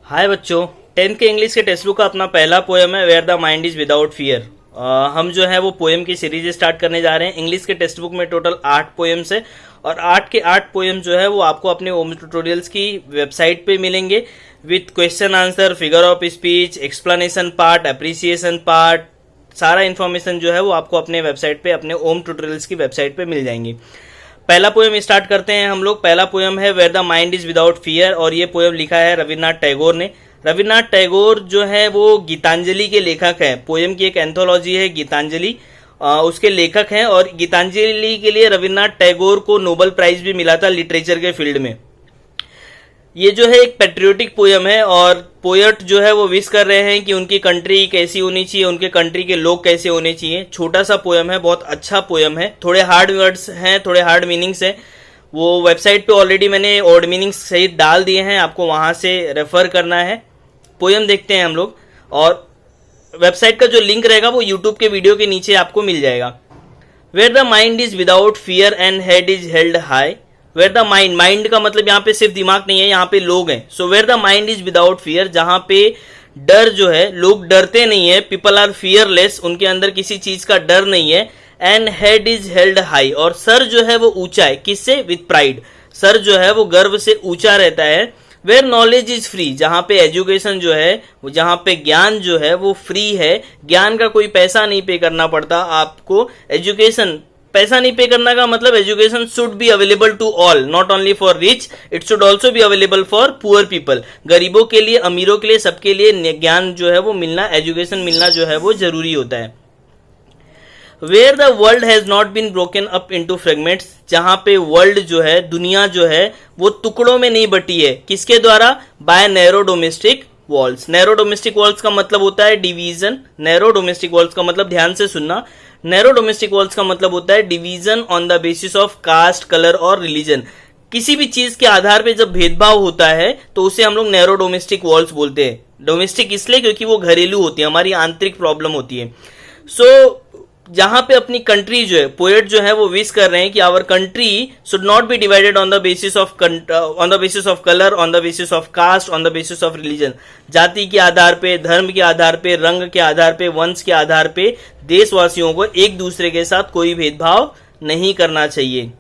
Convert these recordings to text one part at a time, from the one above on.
हाय बच्चों, 10th के English के टेक्स्ट बुक का अपना पहला पोएम है where the mind is without fear. हम जो है वो पोएम की सीरीज स्टार्ट करने जा रहे हैं। इंग्लिश के टेक्स्ट बुक में टोटल 8 पोएम्स है और 8 के 8 पोएम जो है वो आपको अपने ओम ट्यूटोरियल्स की वेबसाइट पे मिलेंगे with question answer, figure of speech, explanation part, appreciation part. सारा इन्फॉर्मेशन जो है वो आपको अपने वेबसाइट पे, अपने ओम ट्यूटोरियल्स की वेबसाइट पे मिल जाएंगी। पहला पोएम स्टार्ट करते हैं हम लोग। पहला पोएम है where the mind is without fear और ये पोएम लिखा है रविन्द्रनाथ टैगोर ने। रविन्द्रनाथ टैगोर जो है वो गीतांजलि के लेखक हैं। पोएम की एक एंथोलॉजी है गीतांजलि, उसके लेखक हैं और गीतांजलि के लिए रविन्द्रनाथ टैगोर को नोबेल प्राइज भी मिला था लिटरेचर के फील्ड में। ये जो है एक पेट्रियोटिक पोएम है और पोएट जो है वो विश कर रहे हैं कि उनकी कंट्री कैसी होनी चाहिए, उनके कंट्री के लोग कैसे होने चाहिए। छोटा सा पोएम है, बहुत अच्छा पोएम है। थोड़े हार्ड वर्ड्स हैं, थोड़े हार्ड मीनिंग्स हैं। वो वेबसाइट पे ऑलरेडी मैंने वर्ड मीनिंग्स सहित डाल दिए हैं, आपको वहां से रेफर करना है। पोएम देखते हैं हम लोग और वेबसाइट का जो लिंक रहेगा वो यूट्यूब के वीडियो के नीचे आपको मिल जाएगा। Where the mind is without fear and head is held high. Where the mind, mind का मतलब यहाँ पे सिर्फ दिमाग नहीं है, यहाँ पे लोग हैं। So where the mind is without fear, जहां पे डर जो है, लोग डरते नहीं है, पीपल आर फियरलेस, उनके अंदर किसी चीज का डर नहीं है। And head is held high, और सर जो है वो ऊंचा है, किससे? With pride. सर जो है वो गर्व से ऊंचा रहता है। वेयर नॉलेज इज फ्री, जहां पे एजुकेशन जो है, जहां पे ज्ञान जो है वो फ्री है, ज्ञान का कोई पैसा नहीं पे करना पड़ता आपको। एजुकेशन, पैसा नहीं पे करना का मतलब education should be available to all, not only for rich, it should also be available for poor people. गरीबों के लिए, अमीरों के लिए, सबके लिए ज्ञान जो है वो मिलना, एजुकेशन मिलना जो है वो जरूरी होता है। Where the world has not been broken up into fragments, जहां पे वर्ल्ड जो है, दुनिया जो है वो टुकड़ों में नहीं बटी है, किसके द्वारा? By narrow domestic walls. Narrow domestic walls का मतलब होता है डिवीजन। नैरो डोमेस्टिक वॉल्स का मतलब, ध्यान से सुनना, नैरो डोमेस्टिक वॉल्स का मतलब होता है division on the basis of caste, colour और रिलीजन। किसी भी चीज के आधार पे जब भेदभाव होता है तो उसे हम लोग नैरो डोमेस्टिक वॉल्स बोलते हैं। डोमेस्टिक इसलिए क्योंकि वो घरेलू होती है, हमारी आंतरिक प्रॉब्लम होती है। सो जहां पे अपनी कंट्री जो है, पोएट जो है वो विश कर रहे हैं कि our country should not be divided on the basis of colour, on the basis of caste, on the basis of religion. जाति के आधार पे, धर्म के आधार पे, रंग के आधार पे, वंश के आधार पे देशवासियों को एक दूसरे के साथ कोई भेदभाव नहीं करना चाहिए।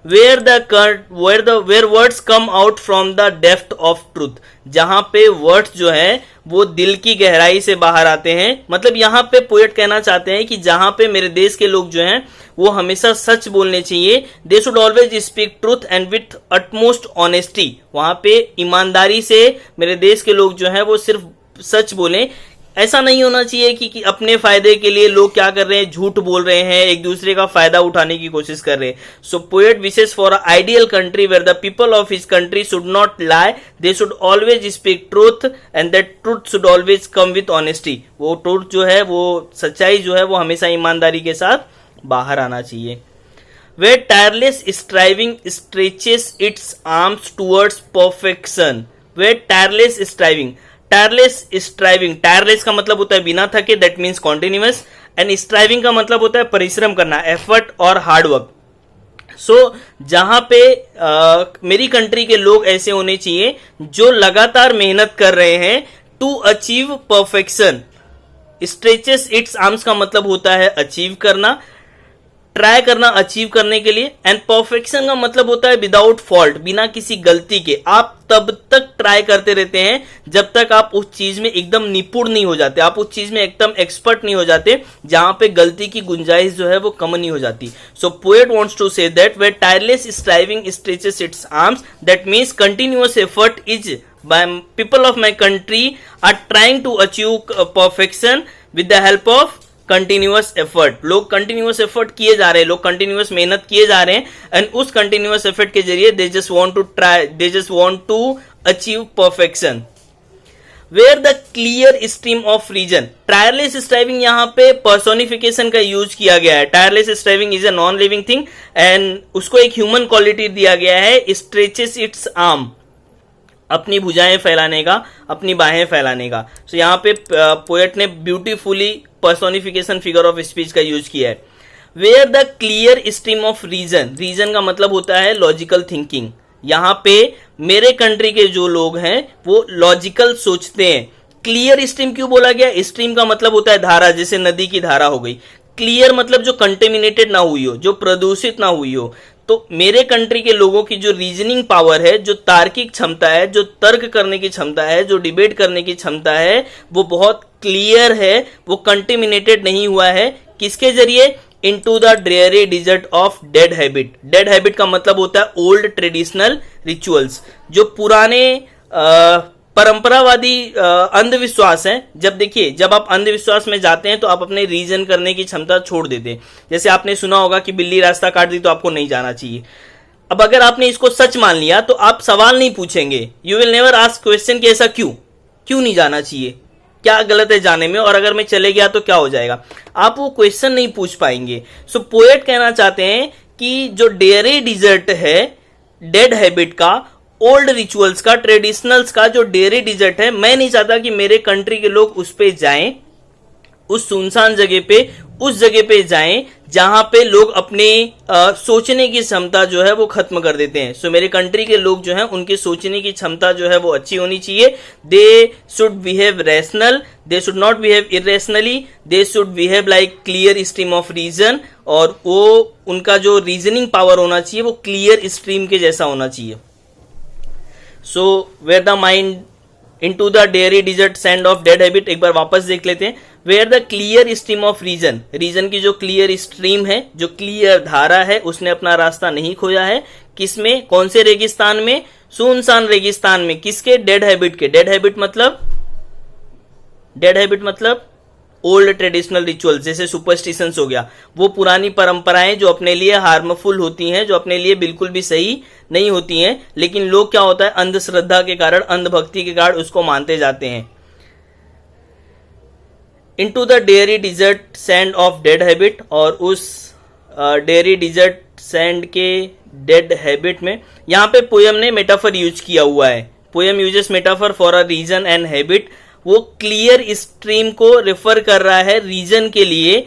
Where words come out from the depth of truth, जहां पे वर्ड्स जो है वो दिल की गहराई से बाहर आते हैं। मतलब यहाँ पे पोएट कहना चाहते हैं कि जहां पे मेरे देश के लोग जो हैं वो हमेशा सच बोलने चाहिए। They should always speak truth and with utmost honesty, वहां पे ईमानदारी से मेरे देश के लोग जो हैं वो सिर्फ सच बोलें। ऐसा नहीं होना चाहिए कि अपने फायदे के लिए लोग क्या कर रहे हैं, झूठ बोल रहे हैं, एक दूसरे का फायदा उठाने की कोशिश कर रहे हैं। So poet wishes for a ideal country where the people of his country should not lie, they should always speak truth and that truth should always come with honesty. वो ट्रूथ जो है, वो सच्चाई जो है वो हमेशा ईमानदारी के साथ बाहर आना चाहिए। Where tireless striving stretches its arms towards perfection. Where tireless striving, tireless striving, tireless का मतलब होता है बिना थके, that means continuous, and striving का मतलब होता है परिश्रम करना, एफर्ट और हार्डवर्क। सो जहां पे मेरी कंट्री के लोग ऐसे होने चाहिए जो लगातार मेहनत कर रहे हैं to achieve perfection. Stretches its arms का मतलब होता है अचीव करना, ट्राई करना अचीव करने के लिए। एंड परफेक्शन का मतलब होता है विदाउट फॉल्ट, बिना किसी गलती के। आप तब तक ट्राई करते रहते हैं जब तक आप उस चीज में एकदम निपुण नहीं हो जाते, आप उस चीज में एकदम एक्सपर्ट नहीं हो जाते जहां पे गलती की गुंजाइश जो है वो कम नहीं हो जाती। So poet wants to say that where tireless striving stretches its arms, that means continuous effort is by people of my country are trying to achieve perfection with the help of continuous effort. लोग continuous effort किए जा रहे हैं, लोग continuous मेहनत किए जा रहे हैं एंड उस कंटिन्यूअस एफर्ट के जरिए they just want to achieve perfection. Where the clear stream of reason, tireless striving यहाँ पे पर्सोनिफिकेशन का यूज किया गया है। Tireless striving is a non living thing and उसको एक ह्यूमन क्वालिटी दिया गया है, स्ट्रेचेस इट्स आर्म, अपनी भुजाएं फैलाने का, अपनी बाहें फैलाने का। सो यहाँ पे पोएट ने beautifully personification, figure of speech का यूज किया है। Where the clear stream of reason, reason का मतलब होता है लॉजिकल थिंकिंग। यहाँ पे मेरे कंट्री के जो लोग हैं वो लॉजिकल सोचते हैं। क्लियर स्ट्रीम क्यों बोला गया? स्ट्रीम का मतलब होता है धारा, जैसे नदी की धारा हो गई। क्लियर मतलब जो कंटेमिनेटेड ना हुई हो, जो प्रदूषित ना हुई हो। तो मेरे कंट्री के लोगों की जो रीजनिंग पावर है, जो तार्किक क्षमता है, जो तर्क करने की क्षमता है, जो डिबेट करने की क्षमता है, वो बहुत क्लियर है, वो कंटेमिनेटेड नहीं हुआ है। किसके जरिए? Into the dreary desert of dead habit. Dead habit का मतलब होता है ओल्ड ट्रेडिशनल रिचुअल्स, जो पुराने परंपरावादी अंधविश्वास है। जब देखिए, जब आप अंधविश्वास में जाते हैं तो आप अपने रीजन करने की क्षमता छोड़ देते हैं। जैसे आपने सुना होगा कि बिल्ली रास्ता काट दी तो आपको नहीं जाना चाहिए। अब अगर आपने इसको सच मान लिया तो आप सवाल नहीं पूछेंगे, you will never ask question कि ऐसा क्यों नहीं जाना चाहिए, क्या गलत है जाने में, और अगर मैं चले गया तो क्या हो जाएगा, आप वो क्वेश्चन नहीं पूछ पाएंगे। सो पोएट कहना चाहते हैं कि जो डेयरी डिजर्ट है डेड हैबिट का, ओल्ड रिचुअल्स का, ट्रेडिशनल्स का जो डेयरी डिजर्ट है, मैं नहीं चाहता कि मेरे कंट्री के लोग उस पे जाएं, उस सुनसान जगह पे, उस जगह पे जाएं जहां पे लोग अपने सोचने की क्षमता जो है वो खत्म कर देते हैं। सो मेरे कंट्री के लोग जो हैं उनकी सोचने की क्षमता जो है वो अच्छी होनी चाहिए। They should behave rational, they should not behave irrationally, they should behave like clear stream of reason, और वो उनका जो रीजनिंग पावर होना चाहिए वो क्लियर स्ट्रीम के जैसा होना चाहिए। So where the mind into the dreary desert sand of dead habit, एक बार वापस देख लेते हैं। Where the clear stream of reason, reason की जो क्लियर स्ट्रीम है, जो क्लियर धारा है, उसने अपना रास्ता नहीं खोया है। किसमें? कौन से रेगिस्तान में? सुनसान रेगिस्तान में। किसके? डेड हैबिट के। डेड हैबिट मतलब ओल्ड ट्रेडिशनल रिचुअल, जैसे सुपरस्टिशंस हो गया, वो पुरानी परंपराएं जो अपने लिए हार्मफुल होती हैं, जो अपने लिए बिल्कुल भी सही नहीं होती हैं, लेकिन लोग क्या होता है, अंधश्रद्धा के कारण, अंधभक्ति के कारण उसको मानते जाते हैं। Into the dreary desert sand of dead habit, और उस डेयरी डिजर्ट सैंड के डेड हैबिट में, यहां पे पोयम ने मेटाफर यूज किया हुआ है। Poem uses metaphor for a reason and habit. वो क्लियर स्ट्रीम को रेफर कर रहा है रीजन के लिए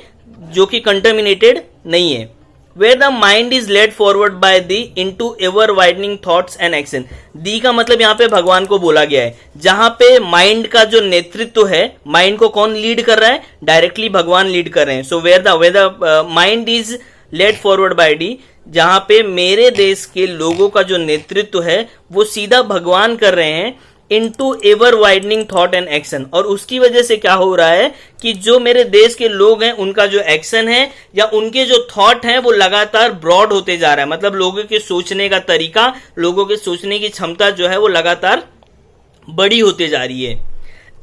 जो कि कंटेमिनेटेड नहीं है। Where the mind is led forward by thee into ever widening thoughts and action. Thee का मतलब यहाँ पे भगवान को बोला गया है, जहां पे माइंड का जो नेतृत्व है, माइंड को कौन लीड कर रहा है? डायरेक्टली भगवान लीड कर रहे हैं। So where the mind is led forward by thee, जहां पे मेरे देश के लोगों का जो नेतृत्व है वो सीधा भगवान कर रहे हैं, into ever widening thought and action. और उसकी वजह से क्या हो रहा है कि जो मेरे देश के लोग हैं उनका जो एक्शन है या उनके जो थॉट हैं वो लगातार ब्रॉड होते जा रहा है। मतलब लोगों के सोचने का तरीका, लोगों के सोचने की क्षमता जो है वो लगातार बड़ी होते जा रही है।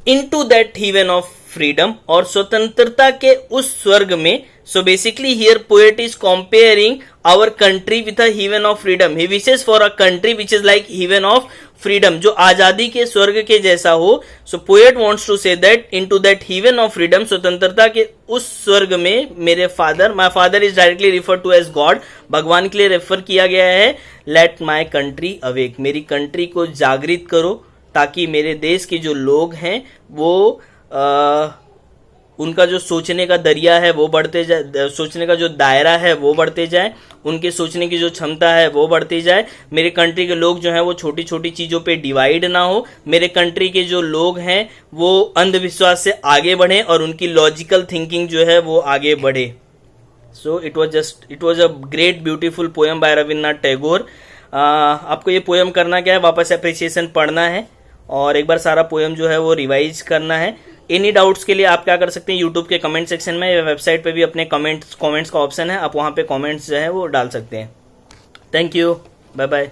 Into that heaven of freedom, और स्वतंत्रता के उस स्वर्ग में। So basically here poet is comparing our country with a heaven of freedom. He wishes for a country which is like heaven of freedom, जो आजादी के स्वर्ग के जैसा हो। So poet wants to say that into that heaven of freedom, स्वतंत्रता के उस स्वर्ग में मेरे father, my father is directly refer to as God, भगवान के लिए रेफर किया गया है। लेट माय कंट्री अवेक, मेरी कंट्री को जागृत करो, ताकि मेरे देश के जो लोग हैं वो उनका जो सोचने का दरिया है वो बढ़ते जाए, सोचने का जो दायरा है वो बढ़ते जाए, उनके सोचने की जो क्षमता है वो बढ़ती जाए। मेरे कंट्री के लोग जो हैं वो छोटी छोटी चीज़ों पे डिवाइड ना हो। मेरे कंट्री के जो लोग हैं वो अंधविश्वास से आगे बढ़ें और उनकी लॉजिकल थिंकिंग जो है वो आगे बढ़े। So it was a great beautiful poem by Rabindranath Tagore. आपको ये पोएम करना क्या है, वापस अप्रिसिएशन पढ़ना है और एक बार सारा पोएम जो है वो रिवाइज करना है। एनी डाउट्स के लिए आप क्या कर सकते हैं, यूट्यूब के कमेंट सेक्शन में या वेबसाइट पे भी अपने कमेंट्स का ऑप्शन है, आप वहाँ पे कमेंट्स जो है वो डाल सकते हैं। Thank you, bye bye.